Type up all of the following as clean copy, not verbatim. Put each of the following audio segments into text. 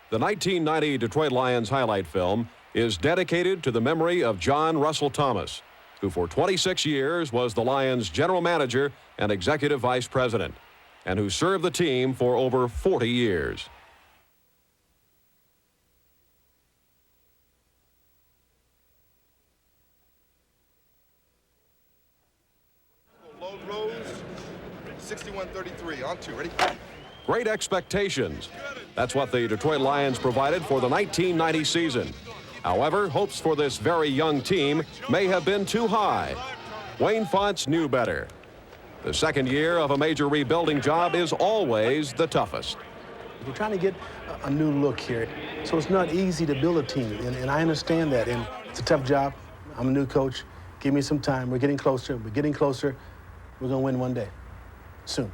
The 1990 Detroit Lions highlight film is dedicated to the memory of John Russell Thomas, who for 26 years was the Lions general manager and executive vice president, and who served the team for over 40 years. Load Rose, 61-33, on two, ready? Great expectations. That's what the Detroit Lions provided for the 1990 season. However, hopes for this very young team may have been too high. Wayne Fontes knew better. The second year of a major rebuilding job is always the toughest. We're trying to get a new look here, so it's not easy to build a team, and I understand that, and it's a tough job. I'm a new coach. Give me some time. We're getting closer. We're getting closer. We're going to win one day, soon.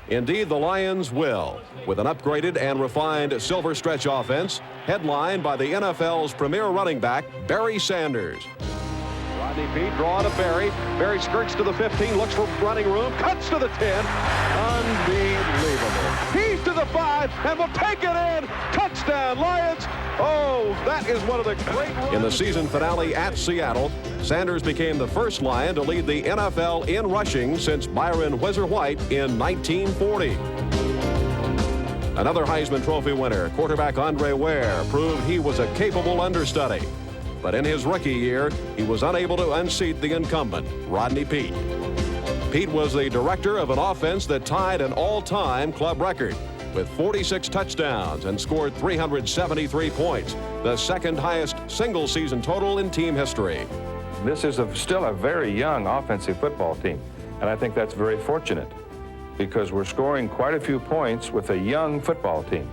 Indeed, the Lions will, with an upgraded and refined silver stretch offense, headlined by the NFL's premier running back, Barry Sanders. Rodney Peete draw to Barry. Barry skirts to the 15, looks for running room, cuts to the 10. Unbelievable. He's to the 5 and will take it in. Touchdown, Lions. Oh, that is one of the great runs. In the season finale at Seattle, Sanders became the first Lion to lead the NFL in rushing since Byron Whizzer White in 1940. Another Heisman Trophy winner, quarterback Andre Ware, proved he was a capable understudy. But in his rookie year, he was unable to unseat the incumbent, Rodney Peete. Peete was the director of an offense that tied an all-time club record with 46 touchdowns and scored 373 points, the second highest single-season total in team history. This is still a very young offensive football team, and I think that's very fortunate because we're scoring quite a few points with a young football team,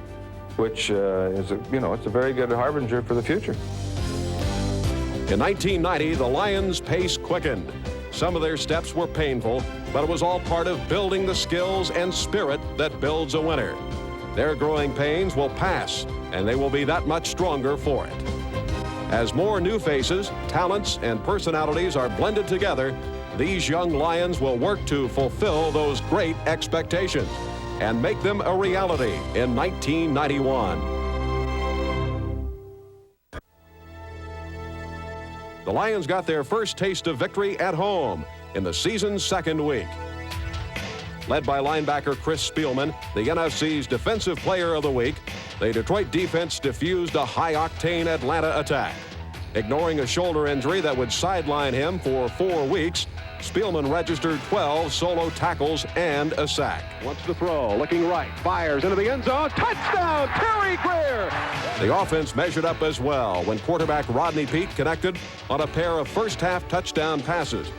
which it's a very good harbinger for the future. In 1990, the Lions' pace quickened. Some of their steps were painful, but it was all part of building the skills and spirit that builds a winner. Their growing pains will pass, and they will be that much stronger for it. As more new faces, talents, and personalities are blended together, these young Lions will work to fulfill those great expectations and make them a reality in 1991. The Lions got their first taste of victory at home in the season's second week. Led by linebacker Chris Spielman, the NFC's Defensive Player of the Week, the Detroit defense diffused a high-octane Atlanta attack. Ignoring a shoulder injury that would sideline him for 4 weeks, Spielman registered 12 solo tackles and a sack. Wants to throw, looking right, fires into the end zone, touchdown, Terry Greer! The offense measured up as well when quarterback Rodney Peete connected on a pair of first-half touchdown passes.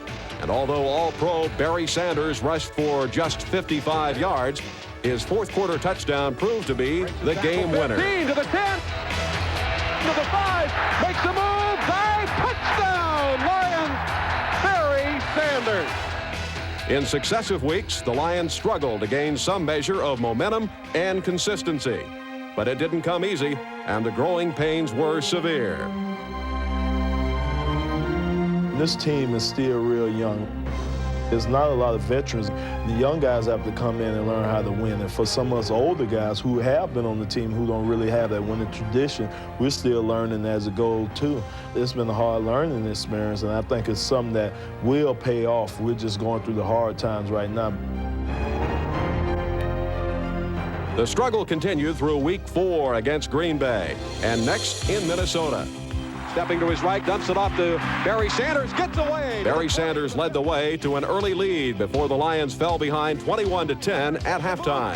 And although All-Pro Barry Sanders rushed for just 55 yards, his fourth-quarter touchdown proved to be the game winner. 15 to the 10, to the 5, makes the move, dive, touchdown, Lions! Barry Sanders. In successive weeks, the Lions struggled to gain some measure of momentum and consistency. But it didn't come easy, and the growing pains were severe. This team is still real young. There's not a lot of veterans. The young guys have to come in and learn how to win. And for some of us older guys who have been on the team who don't really have that winning tradition, we're still learning as it goes too. It's been a hard learning experience, and I think it's something that will pay off. We're just going through the hard times right now. The struggle continued through week 4 against Green Bay, and next in Minnesota. Stepping to his right, dumps it off to Barry Sanders, gets away. Barry Sanders led the way to an early lead before the Lions fell behind 21-10 at halftime.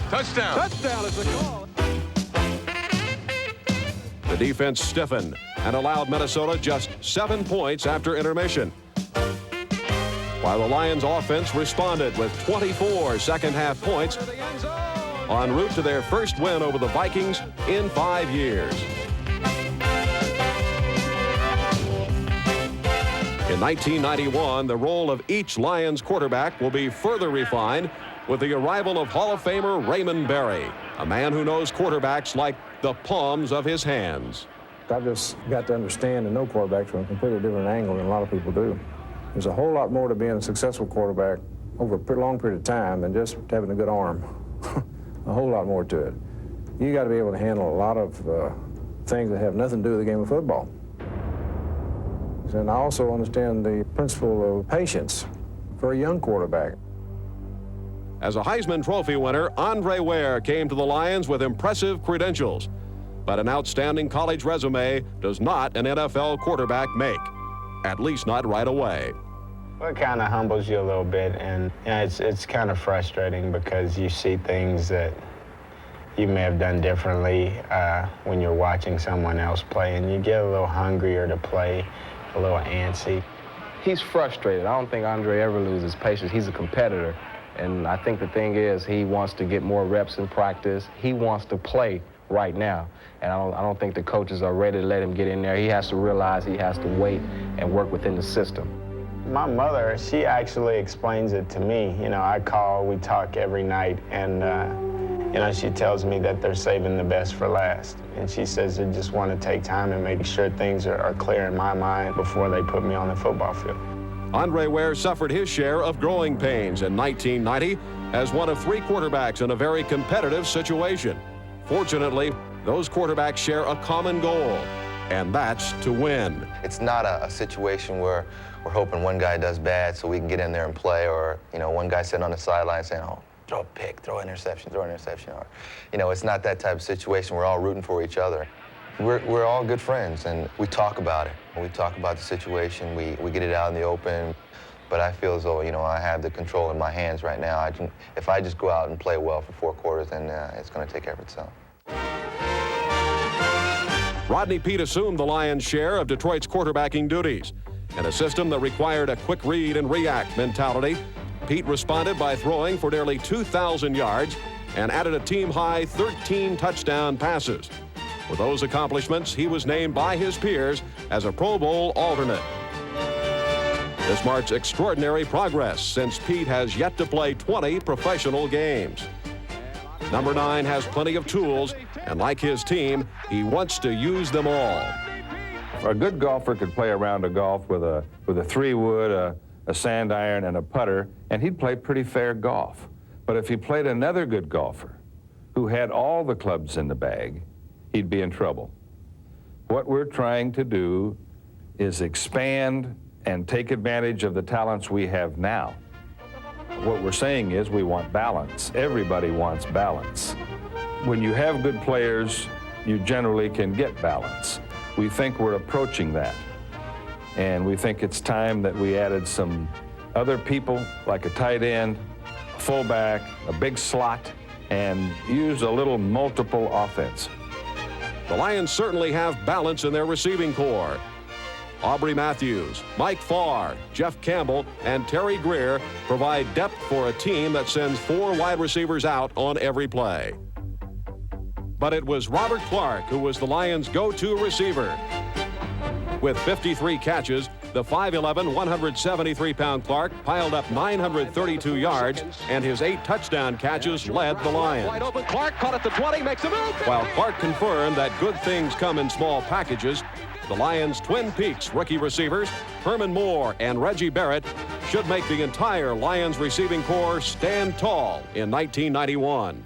Touchdown. Touchdown is the call. The defense stiffened and allowed Minnesota just 7 points after intermission, while the Lions offense responded with 24 second-half points en route to their first win over the Vikings in 5 years. In 1991, the role of each Lions quarterback will be further refined with the arrival of Hall of Famer Raymond Berry, a man who knows quarterbacks like the palms of his hands. I've just got to understand and know quarterbacks from a completely different angle than a lot of people do. There's a whole lot more to being a successful quarterback over a long period of time than just having a good arm. A whole lot more to it. You got to be able to handle a lot of things that have nothing to do with the game of football. And I also understand the principle of patience for a young quarterback. As a Heisman Trophy winner, Andre Ware came to the Lions with impressive credentials. But an outstanding college resume does not an NFL quarterback make, at least not right away. Well, it kind of humbles you a little bit, and it's kind of frustrating because you see things that you may have done differently when you're watching someone else play, and you get a little hungrier to play, a little antsy. He's frustrated. I don't think Andre ever loses patience. He's a competitor, and I think the thing is he wants to get more reps in practice. He wants to play right now, and I don't think the coaches are ready to let him get in there. He has to realize he has to wait and work within the system. My mother, she actually explains it to me. You know, I call, we talk every night, and you know, she tells me that they're saving the best for last. And she says they just want to take time and make sure things are clear in my mind before they put me on the football field. Andre Ware suffered his share of growing pains in 1990 as one of 3 quarterbacks in a very competitive situation. Fortunately, those quarterbacks share a common goal, and that's to win. It's not a situation where we're hoping one guy does bad so we can get in there and play, or, you know, one guy sitting on the sideline saying, oh, throw a pick, throw an interception, or, you know, it's not that type of situation. We're all rooting for each other. We're all good friends, and we talk about it. We talk about the situation. We get it out in the open. But I feel as though, you know, I have the control in my hands right now. If I just go out and play well for 4 quarters, then it's going to take care of itself. Rodney Peete assumed the Lions' share of Detroit's quarterbacking duties. In a system that required a quick read and react mentality, Peete responded by throwing for nearly 2,000 yards and added a team-high 13 touchdown passes. With those accomplishments, he was named by his peers as a Pro Bowl alternate. This marks extraordinary progress since Peete has yet to play 20 professional games. Number 9 has plenty of tools, and like his team, he wants to use them all. A good golfer could play a round of golf with a 3-wood, a sand iron, and a putter, and he'd play pretty fair golf. But if he played another good golfer who had all the clubs in the bag, he'd be in trouble. What we're trying to do is expand and take advantage of the talents we have now. What we're saying is we want balance. Everybody wants balance. When you have good players, you generally can get balance. We think we're approaching that. And we think it's time that we added some other people, like a tight end, a fullback, a big slot, and use a little multiple offense. The Lions certainly have balance in their receiving corps. Aubrey Matthews, Mike Farr, Jeff Campbell, and Terry Greer provide depth for a team that sends 4 wide receivers out on every play. But it was Robert Clark who was the Lions' go-to receiver. With 53 catches, the 5'11", 173-pound Clark piled up 932 yards, and his 8 touchdown catches led the Lions. Wide open, Clark caught at the 20, makes a move. While Clark confirmed that good things come in small packages, the Lions' Twin Peaks rookie receivers, Herman Moore and Reggie Barrett, should make the entire Lions receiving corps stand tall in 1991.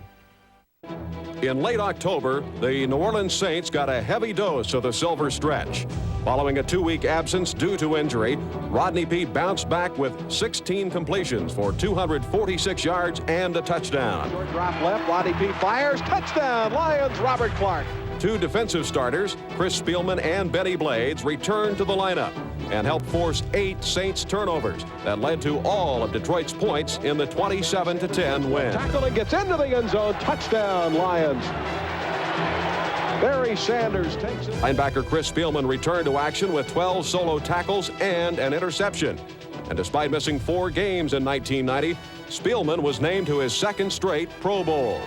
In late October, the New Orleans Saints got a heavy dose of the silver stretch. Following a 2-week absence due to injury, Rodney Peete bounced back with 16 completions for 246 yards and a touchdown. Short drop left, Rodney Peete fires, touchdown, Lions, Robert Clark. 2 defensive starters, Chris Spielman and Benny Blades, returned to the lineup and helped force 8 Saints turnovers that led to all of Detroit's points in the 27-10 win. Tackle and gets into the end zone, touchdown, Lions. Barry Sanders takes it. Linebacker Chris Spielman returned to action with 12 solo tackles and an interception. And despite missing 4 games in 1990, Spielman was named to his 2nd straight Pro Bowl.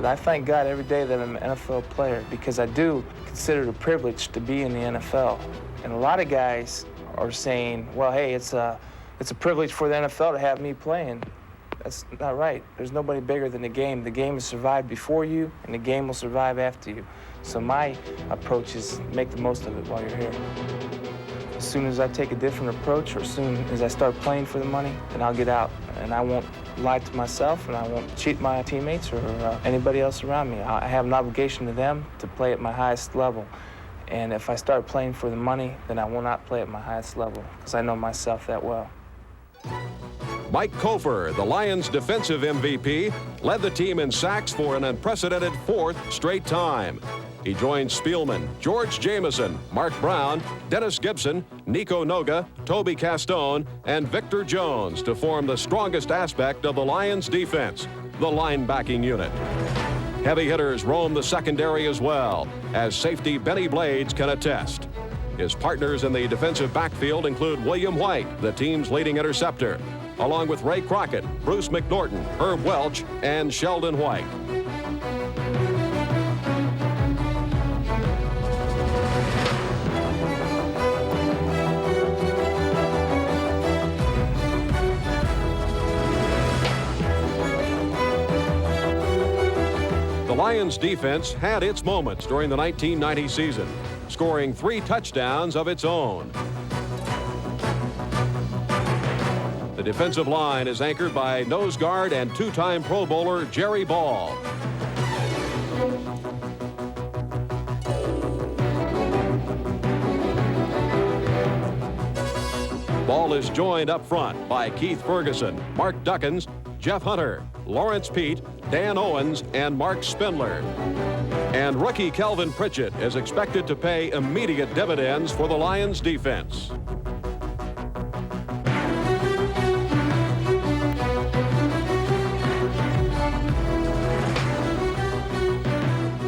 I thank God every day that I'm an NFL player because I do consider it a privilege to be in the NFL. And a lot of guys are saying, well, hey, it's a privilege for the NFL to have me playing. That's not right. There's nobody bigger than the game. The game has survived before you, and the game will survive after you. So my approach is make the most of it while you're here. As soon as I take a different approach, or as soon as I start playing for the money, then I'll get out. And I won't lie to myself, and I won't cheat my teammates or anybody else around me. I have an obligation to them to play at my highest level. And if I start playing for the money, then I will not play at my highest level, because I know myself that well. Mike Kofer, the Lions' defensive MVP, led the team in sacks for an unprecedented 4th straight time. He joined Spielman, George Jamison, Mark Brown, Dennis Gibson, Nico Noga, Toby Castone, and Victor Jones to form the strongest aspect of the Lions' defense, the linebacking unit. Heavy hitters roam the secondary as well, as safety Benny Blades can attest. His partners in the defensive backfield include William White, the team's leading interceptor, along with Ray Crockett, Bruce McNorton, Herb Welch, and Sheldon White. The Lions defense had its moments during the 1990 season, scoring 3 touchdowns of its own. The defensive line is anchored by nose guard and 2-time Pro Bowler Jerry Ball. Ball is joined up front by Keith Ferguson, Mark Duckins, Jeff Hunter, Lawrence Pete, Dan Owens, and Mark Spindler. And rookie Kelvin Pritchett is expected to pay immediate dividends for the Lions defense.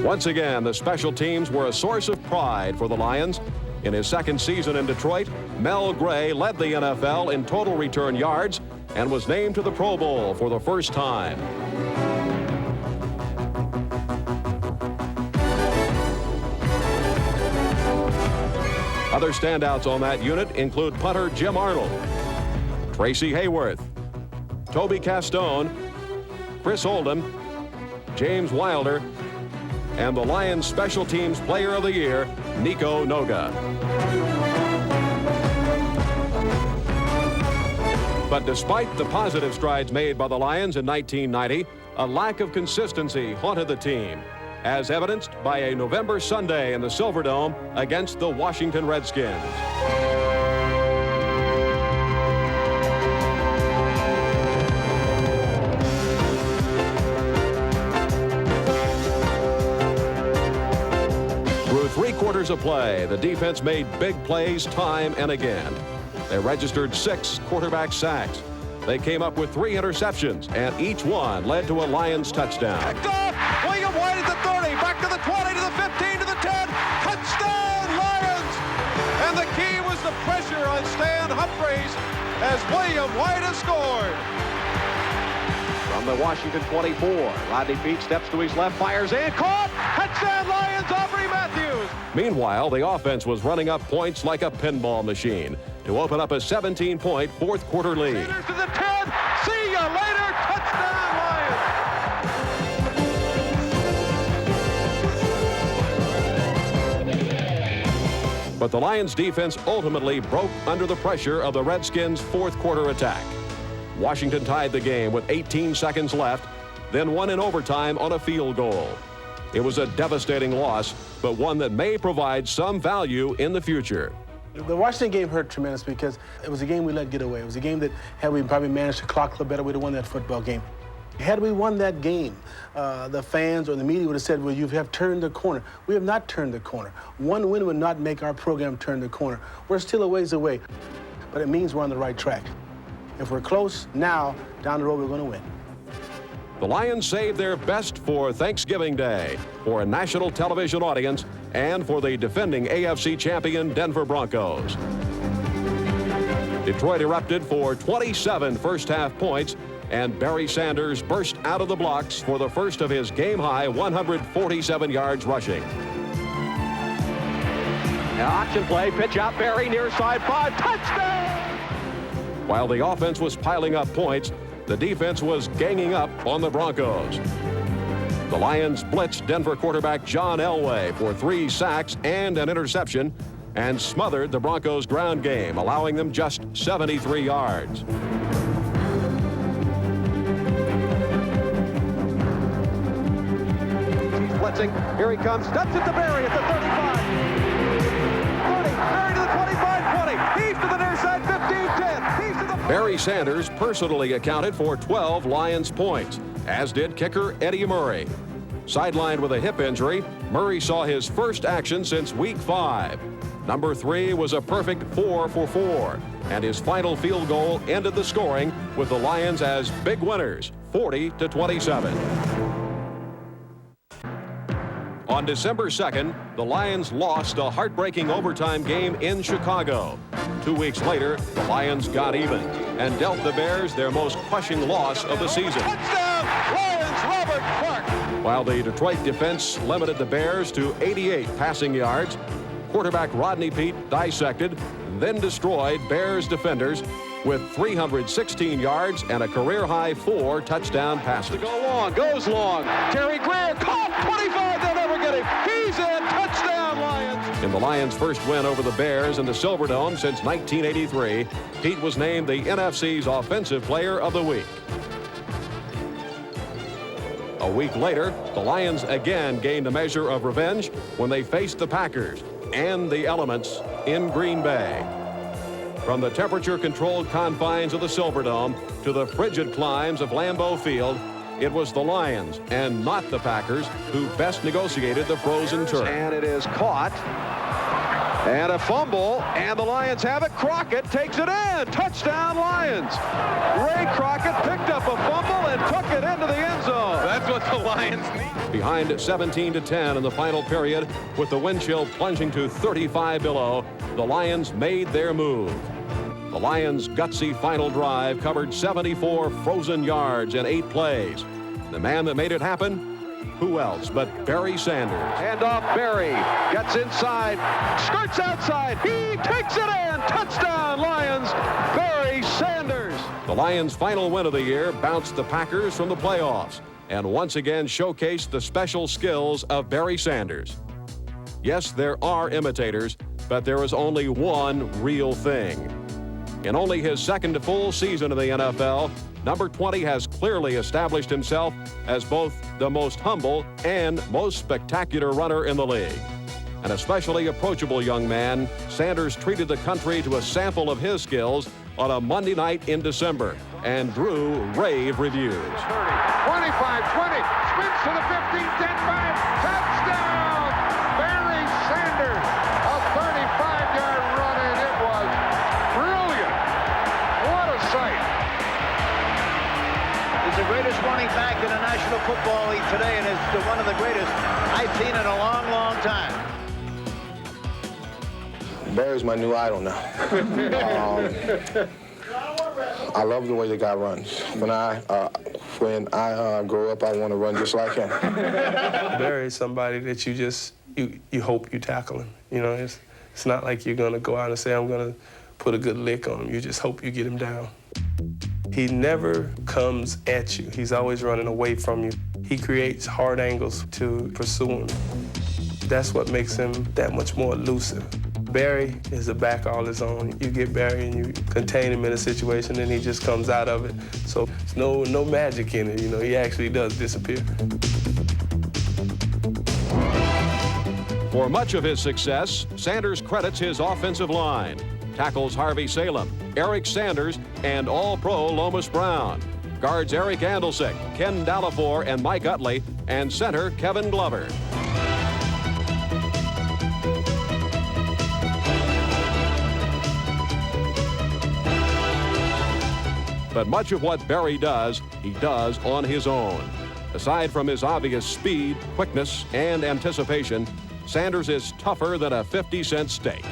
Once again, the special teams were a source of pride for the Lions. In his second season in Detroit, Mel Gray led the NFL in total return yards and was named to the Pro Bowl for the first time. Other standouts on that unit include punter Jim Arnold, Tracy Hayworth, Toby Castone, Chris Oldham, James Wilder, and the Lions Special Teams Player of the Year, Nico Noga. But despite the positive strides made by the Lions in 1990, a lack of consistency haunted the team, as evidenced by a November Sunday in the Silverdome against the Washington Redskins. Through 3 quarters of play, the defense made big plays time and again. They registered 6 quarterback sacks. They came up with 3 interceptions, and each one led to a Lions touchdown. Picked off. William White at the 30, back to the 20, to the 15, to the 10. Touchdown, Lions! And the key was the pressure on Stan Humphries as William White has scored. From the Washington 24, Rodney Peete steps to his left, fires in, caught! Touchdown, Lions, Aubrey Matthews! Meanwhile, the offense was running up points like a pinball machine to open up a 17-point fourth quarter lead. Sanders to the 10. See ya later. Touchdown, Lions! But the Lions defense ultimately broke under the pressure of the Redskins' fourth quarter attack. Washington tied the game with 18 seconds left, then won in overtime on a field goal. It was a devastating loss, but one that may provide some value in the future. The Washington game hurt tremendously because it was a game we let get away. It was a game that, had we probably managed the clock a little better, we'd have won that football game. Had we won that game, the fans or the media would have said, well, you have turned the corner. We have not turned the corner. One win would not make our program turn the corner. We're still a ways away, but it means we're on the right track. If we're close now, down the road, we're going to win. The Lions saved their best for Thanksgiving Day, for a national television audience, and for the defending AFC champion Denver Broncos. Detroit erupted for 27 first-half points, and Barry Sanders burst out of the blocks for the first of his game-high 147 yards rushing. An option play, pitch out Barry, near side 5, touchdown! While the offense was piling up points, the defense was ganging up on the Broncos. The Lions blitzed Denver quarterback John Elway for 3 sacks and an interception, and smothered the Broncos' ground game, allowing them just 73 yards. He's blitzing. Here he comes. Steps it to Barry at the 35. 30. Barry to the 25, 20. He's to the near side, 15, 10. He's to the... Barry Sanders personally accounted for 12 Lions points, as did kicker Eddie Murray. Sidelined with a hip injury, Murray saw his first action since week 5. Number 3 was a perfect 4 for 4, and his final field goal ended the scoring with the Lions as big winners, 40-27. On December 2nd, the Lions lost a heartbreaking overtime game in Chicago. 2 weeks later, the Lions got even and dealt the Bears their most crushing loss of the season. Touchdown, Lions, Robert Clark. While the Detroit defense limited the Bears to 88 passing yards, quarterback Rodney Peete dissected, then destroyed Bears defenders with 316 yards and a career-high 4 touchdown passes. Go long, goes long. Terry Greer caught 25. They'll never get him. He's in. Touchdown, Lions. In the Lions' first win over the Bears in the Silverdome since 1983, Peete was named the NFC's Offensive Player of the Week. A week later, the Lions again gained a measure of revenge when they faced the Packers and the elements in Green Bay. From the temperature-controlled confines of the Silverdome to the frigid climes of Lambeau Field, it was the Lions and not the Packers who best negotiated the frozen turf. And it is caught. And a fumble, and the Lions have it. Crockett takes it in. Touchdown, Lions. Ray Crockett picked up a fumble and took it into the end zone. That's what the Lions need. Behind 17-10 in the final period, with the wind chill plunging to 35 below, the Lions made their move. The Lions' gutsy final drive covered 74 frozen yards in 8 plays. The man that made it happen? Who else but Barry Sanders? Hand off Barry. Gets inside. Skirts outside. He takes it in. Touchdown, Lions. Barry Sanders. The Lions' final win of the year bounced the Packers from the playoffs and once again showcased the special skills of Barry Sanders. Yes, there are imitators, but there is only one real thing. In only his second full season in the NFL, number 20 has clearly established himself as both the most humble and most spectacular runner in the league. An especially approachable young man, Sanders treated the country to a sample of his skills on a Monday night in December and drew rave reviews. 30, 25, 20, spins to the 15, 10, 5, touchdown! Barry Sanders, a 35-yard run, and it was brilliant. What a sight. He's the greatest running back in the National Football League today, and is one of the greatest I've seen in a long, long time. Barry's my new idol now. I love the way the guy runs. When I grow up, I want to run just like him. Barry is somebody that you hope you tackle him. You know, it's not like you're gonna go out and say, I'm gonna put a good lick on him. You just hope you get him down. He never comes at you. He's always running away from you. He creates hard angles to pursue him. That's what makes him that much more elusive. Barry is a back all his own. You get Barry and you contain him in a situation and he just comes out of it. So there's no magic in it, you know, he actually does disappear. For much of his success, Sanders credits his offensive line. Tackles Harvey Salem, Eric Sanders, and All-Pro Lomas Brown. Guards Eric Andelsick, Ken Dallafor, and Mike Utley, and center Kevin Glover. But much of what Barry does, he does on his own. Aside from his obvious speed, quickness, and anticipation, Sanders is tougher than a 50-cent steak.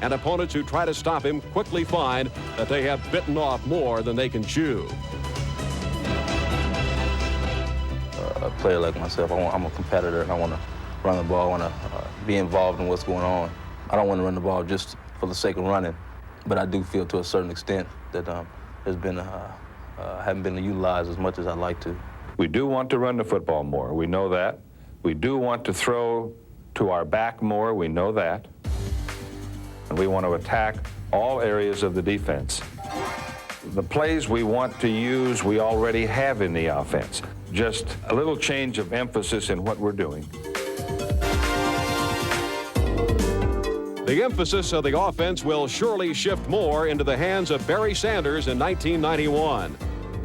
And opponents who try to stop him quickly find that they have bitten off more than they can chew. A player like myself, I'm a competitor, and I want to run the ball, I want to be involved in what's going on. I don't want to run the ball just for the sake of running, but I do feel to a certain extent that haven't been utilized as much as I'd like to. We do want to run the football more. We know that. We do want to throw to our back more. We know that. And we want to attack all areas of the defense. The plays we want to use, we already have in the offense. Just a little change of emphasis in what we're doing. The emphasis of the offense will surely shift more into the hands of Barry Sanders in 1991.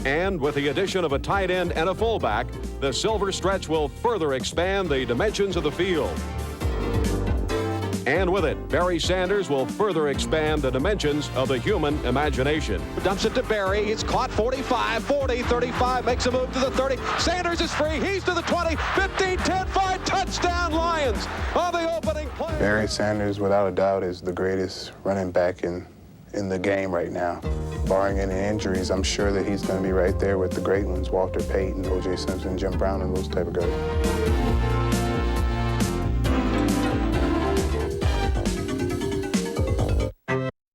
And with the addition of a tight end and a fullback, the silver stretch will further expand the dimensions of the field. And with it, Barry Sanders will further expand the dimensions of the human imagination. Dumps it to Barry. He's caught 45, 40, 35, makes a move to the 30. Sanders is free. He's to the 20, 15, 10, 5, touchdown Lions on the opening play. Barry Sanders, without a doubt, is the greatest running back in the game right now. Barring any injuries, I'm sure that he's going to be right there with the great ones, Walter Payton, O.J. Simpson, Jim Brown, and those type of guys.